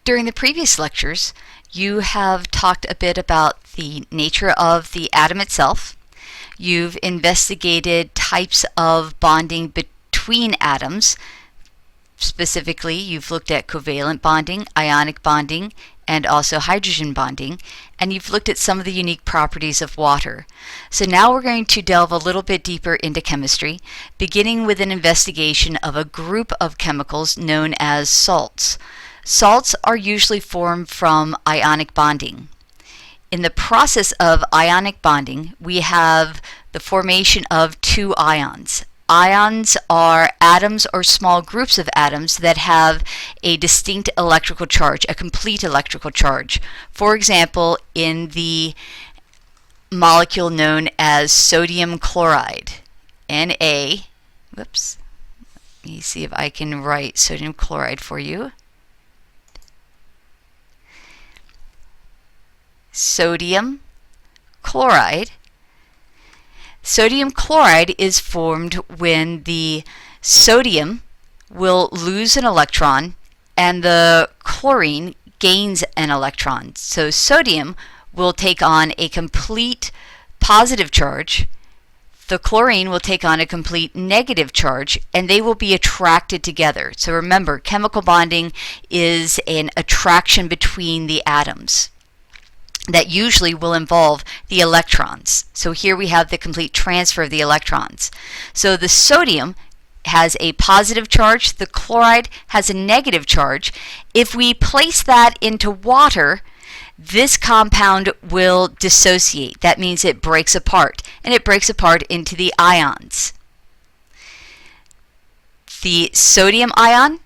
During the previous lectures, you have talked a bit about the nature of the atom itself. You've investigated types of bonding between atoms. Specifically, you've looked at covalent bonding, ionic bonding, and also hydrogen bonding, and you've looked at some of the unique properties of water. So now we're going to delve a little bit deeper into chemistry, beginning with an investigation of a group of chemicals known as salts. Salts are usually formed from ionic bonding. In the process of ionic bonding, we have the formation of two ions. Ions are atoms or small groups of atoms that have a distinct electrical charge, a complete electrical charge. For example, in the molecule known as sodium chloride, Na, whoops, let me see if I can write sodium chloride for you. Sodium chloride. Sodium chloride is formed when the sodium will lose an electron and the chlorine gains an electron. So sodium will take on a complete positive charge, the chlorine will take on a complete negative charge, and they will be attracted together. So remember, chemical bonding is an attraction between the atoms that usually will involve the electrons. So here we have the complete transfer of the electrons. So the sodium has a positive charge, the chloride has a negative charge. If we place that into water, this compound will dissociate. That means it breaks apart, and it breaks apart into the ions. The sodium ion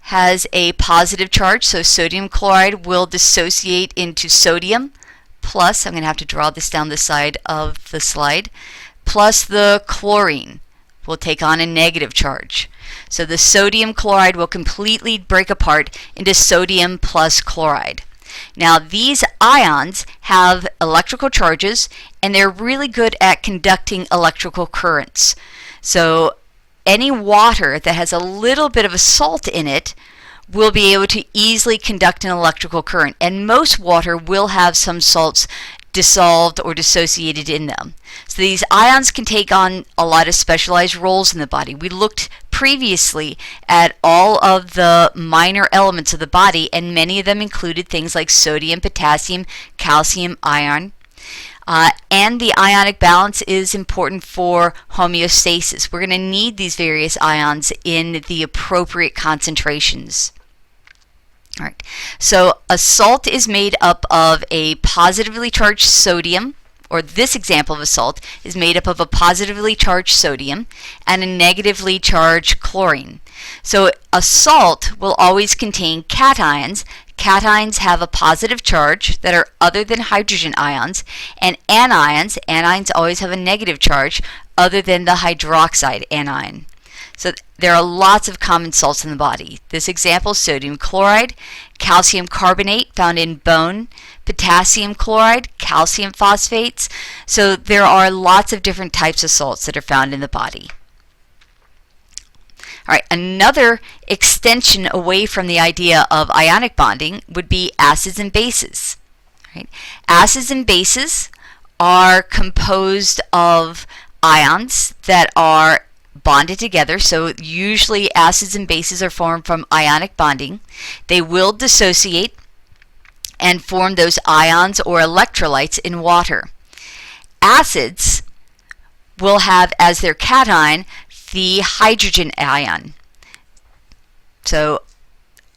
has a positive charge, so sodium chloride will dissociate into sodium plus, I'm going to have to draw this down the side of the slide, plus the chlorine will take on a negative charge. So the sodium chloride will completely break apart into sodium plus chloride. Now these ions have electrical charges, and they're really good at conducting electrical currents. So any water that has a little bit of a salt in it will be able to easily conduct an electrical current, and most water will have some salts dissolved or dissociated in them. So these ions can take on a lot of specialized roles in the body. We looked previously at all of the minor elements of the body, and many of them included things like sodium, potassium, calcium, iron. And the ionic balance is important for homeostasis. We're going to need these various ions in the appropriate concentrations. All right. So a salt is made up of a positively charged sodium, or this example of a salt is made up of a positively charged sodium and a negatively charged chlorine. So a salt will always contain cations. Cations have a positive charge that are other than hydrogen ions, and anions always have a negative charge other than the hydroxide anion. So there are lots of common salts in the body. This example, sodium chloride, calcium carbonate found in bone, potassium chloride, calcium phosphates. So there are lots of different types of salts that are found in the body. All right, another extension away from the idea of ionic bonding would be acids and bases. Right? Acids and bases are composed of ions that are bonded together. So usually acids and bases are formed from ionic bonding. They will dissociate and form those ions or electrolytes in water. Acids will have as their cation the hydrogen ion. So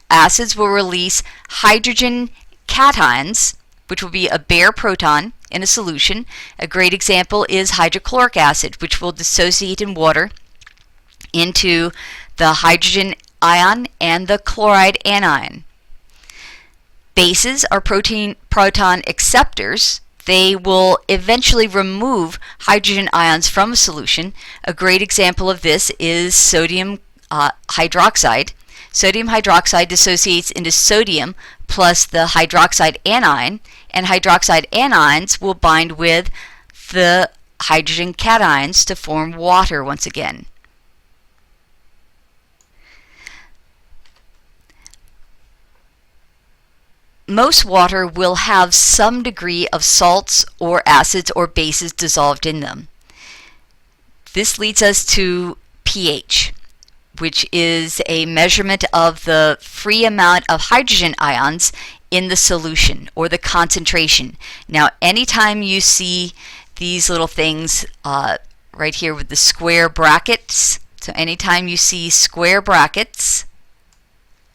acids will release hydrogen cations, which will be a bare proton in a solution. A great example is hydrochloric acid, which will dissociate in water into the hydrogen ion and the chloride anion. Bases are proton acceptors. They will eventually remove hydrogen ions from a solution. A great example of this is sodium hydroxide. Sodium hydroxide dissociates into sodium plus the hydroxide anion, and hydroxide anions will bind with the hydrogen cations to form water once again. most water will have some degree of salts or acids or bases dissolved in them. This leads us to pH, which is a measurement of the free amount of hydrogen ions in the solution, or the concentration. Now, anytime you see these little things right here with the square brackets, so anytime you see square brackets,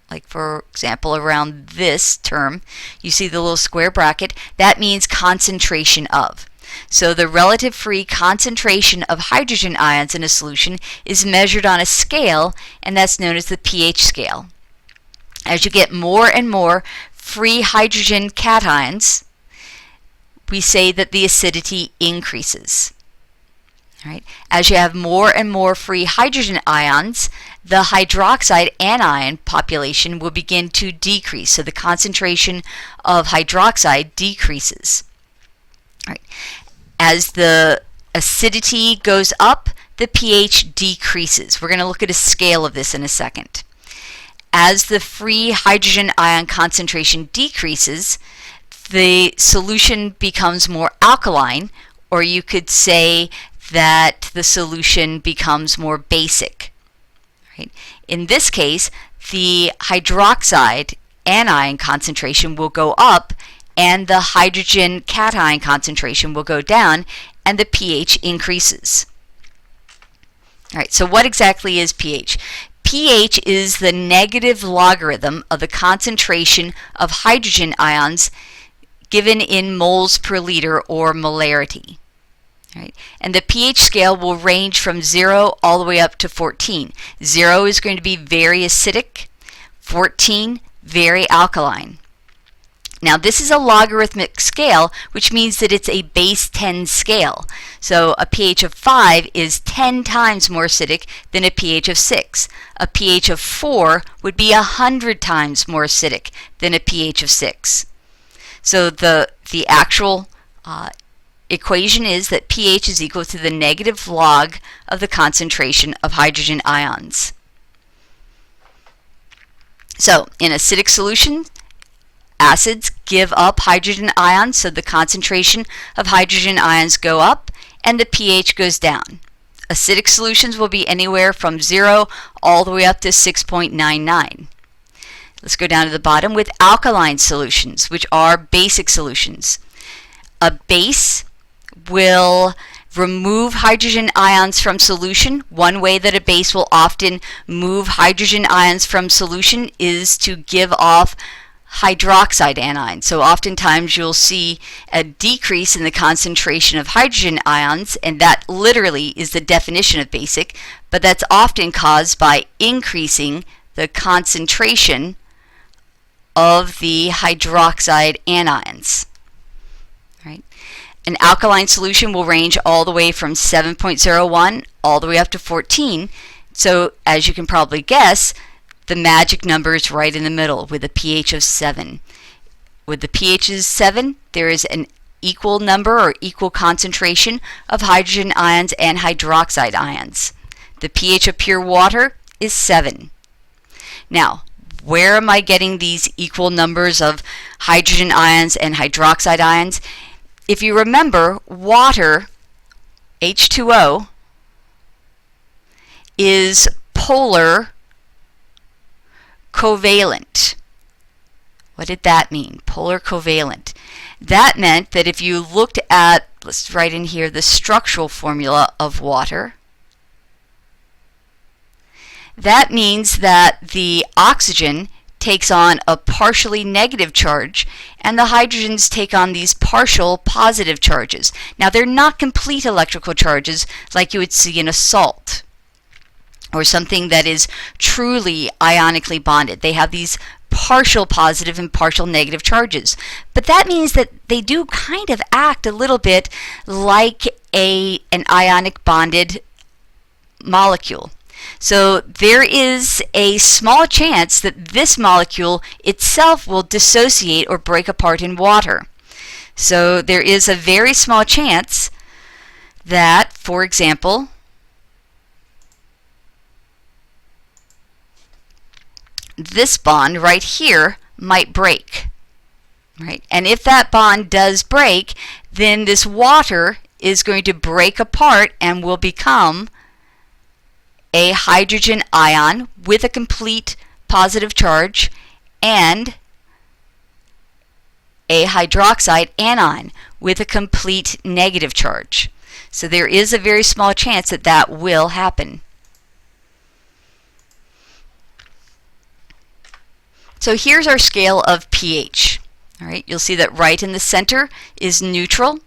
like for example around this term, you see the little square bracket, that means concentration of. So the relative free concentration of hydrogen ions in a solution is measured on a scale, and that's known as the pH scale. As you get more and more free hydrogen cations, we say that the acidity increases. All right. As you have more and more free hydrogen ions, the hydroxide anion population will begin to decrease. So the concentration of hydroxide decreases. All right. As the acidity goes up, the pH decreases. We're going to look at a scale of this in a second. As the free hydrogen ion concentration decreases, the solution becomes more alkaline, or you could say that the solution becomes more basic. Right? In this case, the hydroxide anion concentration will go up, and the hydrogen cation concentration will go down, and the pH increases. All right, so what exactly is pH? pH is the negative logarithm of the concentration of hydrogen ions given in moles per liter, or molarity. Right? And the pH scale will range from 0 all the way up to 14. 0 is going to be very acidic, 14 very alkaline. Now this is a logarithmic scale, which means that it's a base 10 scale. So a pH of 5 is 10 times more acidic than a pH of 6. A pH of 4 would be 100 times more acidic than a pH of 6. So the actual equation is that pH is equal to the negative log of the concentration of hydrogen ions. So in acidic solution, acids give up hydrogen ions, so the concentration of hydrogen ions go up and the pH goes down. Acidic solutions will be anywhere from 0 all the way up to 6.99. Let's go down to the bottom with alkaline solutions, which are basic solutions. A base will remove hydrogen ions from solution. One way that a base will often move hydrogen ions from solution is to give off hydroxide anions. So oftentimes you'll see a decrease in the concentration of hydrogen ions, and that literally is the definition of basic, but that's often caused by increasing the concentration of the hydroxide anions. Right? An alkaline solution will range all the way from 7.01 all the way up to 14. So as you can probably guess, the magic number is right in the middle with a pH of 7. With the pH of 7, there is an equal number or equal concentration of hydrogen ions and hydroxide ions. The pH of pure water is 7. Now, where am I getting these equal numbers of hydrogen ions and hydroxide ions? If you remember, water, H2O, is polar covalent. What did that mean? Polar covalent. That meant that if you looked at, let's write in here, the structural formula of water, that means that the oxygen takes on a partially negative charge and the hydrogens take on these partial positive charges. Now they're not complete electrical charges like you would see in a salt or something that is truly ionically bonded. They have these partial positive and partial negative charges. But that means that they do kind of act a little bit like an ionic bonded molecule. So there is a small chance that this molecule itself will dissociate or break apart in water. So there is a very small chance that, for example, this bond right here might break. right? And if that bond does break, then this water is going to break apart and will become a hydrogen ion with a complete positive charge and a hydroxide anion with a complete negative charge. So there is a very small chance that that will happen. So here's our scale of pH. All right, you'll see that right in the center is neutral.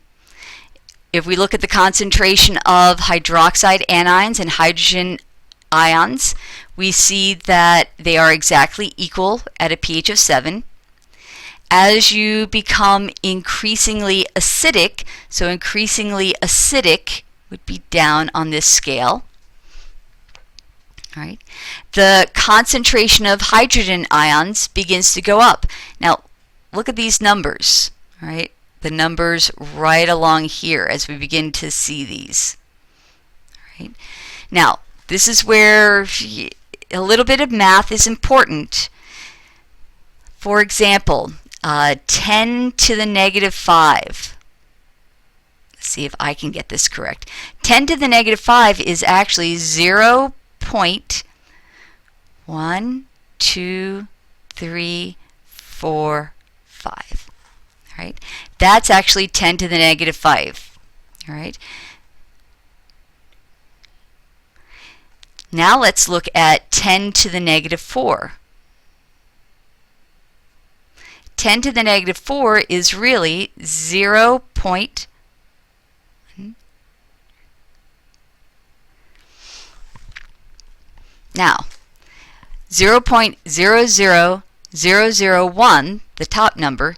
If we look at the concentration of hydroxide anions and hydrogen ions, we see that they are exactly equal at a pH of 7. As you become increasingly acidic, so increasingly acidic would be down on this scale, all right, the concentration of hydrogen ions begins to go up. Now, look at these numbers, all right, the numbers right along here as we begin to see these. All right. Now, this is where a little bit of math is important. For example, 10 to the negative 5. Let's see if I can get this correct. 10 to the negative 5 is actually 0.12345. All right, that's actually 10 to the negative 5. All right. Now let's look at 10 to the negative 4. 10 to the negative 4 is really 0. Now, 0.00001, the top number,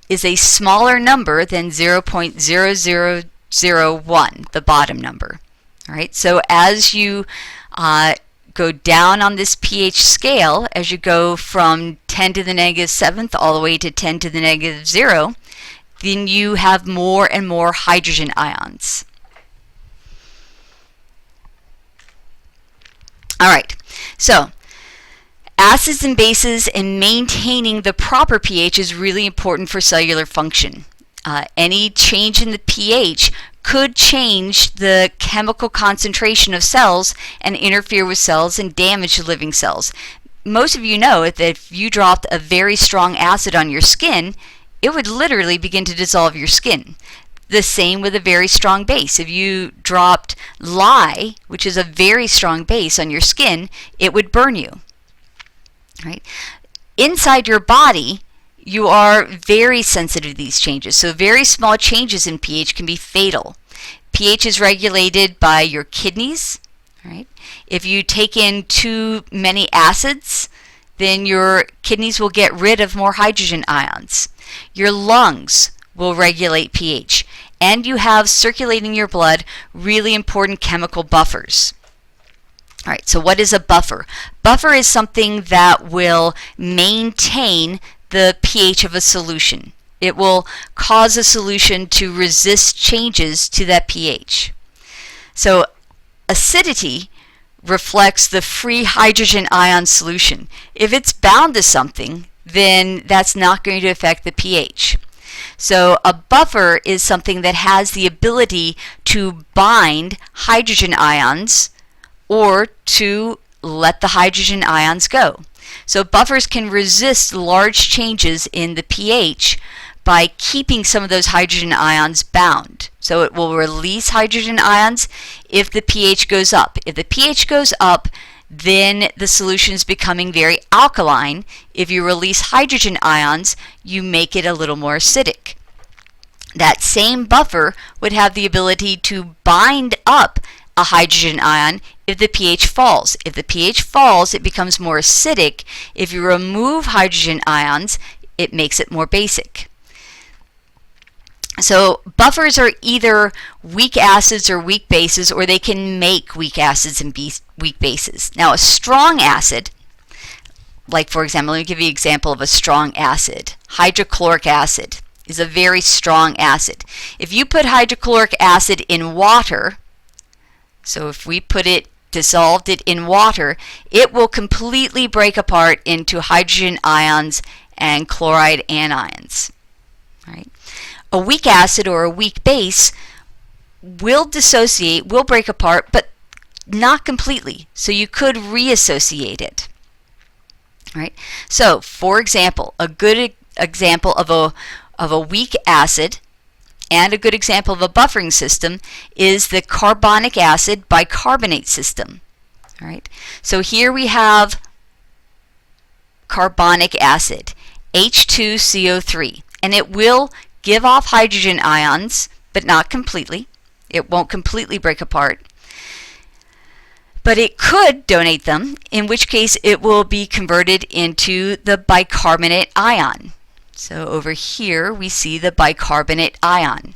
is a smaller number than 0.0001, the bottom number. All right, so as you go down on this pH scale, as you go from 10 to the negative 7th all the way to 10 to the negative 0, then you have more and more hydrogen ions. All right, so acids and bases and maintaining the proper pH is really important for cellular function. Any change in the pH could change the chemical concentration of cells and interfere with cells and damage living cells. Most of you know that if you dropped a very strong acid on your skin, it would literally begin to dissolve your skin. The same with a very strong base. If you dropped lye, which is a very strong base, on your skin, it would burn you. Right? Inside your body, you are very sensitive to these changes. So very small changes in pH can be fatal. pH is regulated by your kidneys. Right? If you take in too many acids, then your kidneys will get rid of more hydrogen ions. Your lungs will regulate pH. And you have circulating in your blood really important chemical buffers. All right, so what is a buffer? Buffer is something that will maintain the pH of a solution. It will cause a solution to resist changes to that pH. So acidity reflects the free hydrogen ion solution. If it's bound to something, then that's not going to affect the pH. So a buffer is something that has the ability to bind hydrogen ions or to let the hydrogen ions go. So buffers can resist large changes in the pH by keeping some of those hydrogen ions bound. So it will release hydrogen ions if the pH goes up. If the pH goes up, then the solution is becoming very alkaline. If you release hydrogen ions, you make it a little more acidic. That same buffer would have the ability to bind up a hydrogen ion if the pH falls. If the pH falls, it becomes more acidic. If you remove hydrogen ions, it makes it more basic. So buffers are either weak acids or weak bases, or they can make weak acids and weak bases. Now a strong acid, like for example, let me give you an example of a strong acid. Hydrochloric acid is a very strong acid. If you put hydrochloric acid in water, so if we put it, dissolved it in water, it will completely break apart into hydrogen ions and chloride anions. Right? A weak acid or a weak base will dissociate, will break apart, but not completely. So you could reassociate it. Right? So, for example, a good example of a weak acid and a good example of a buffering system is the carbonic acid bicarbonate system. All right? So here we have carbonic acid, H2CO3, and it will give off hydrogen ions, but not completely. It won't completely break apart. But it could donate them, in which case it will be converted into the bicarbonate ion. So over here we see the bicarbonate ion.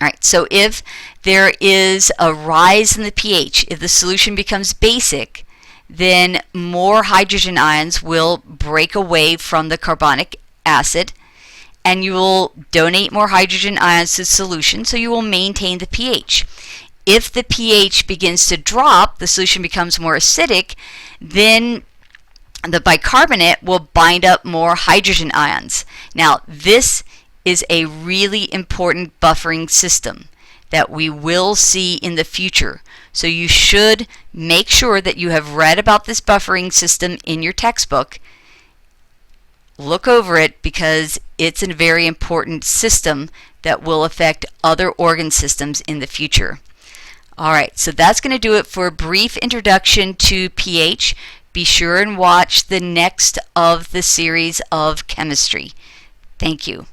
All right, so if there is a rise in the pH, if the solution becomes basic, then more hydrogen ions will break away from the carbonic acid, and you will donate more hydrogen ions to the solution, so you will maintain the pH. If the pH begins to drop, the solution becomes more acidic, then the bicarbonate will bind up more hydrogen ions. Now, this is a really important buffering system that we will see in the future. So you should make sure that you have read about this buffering system in your textbook. Look over it because it's a very important system that will affect other organ systems in the future. Alright, so that's going to do it for a brief introduction to pH. Be sure and watch the next of the series of chemistry. Thank you.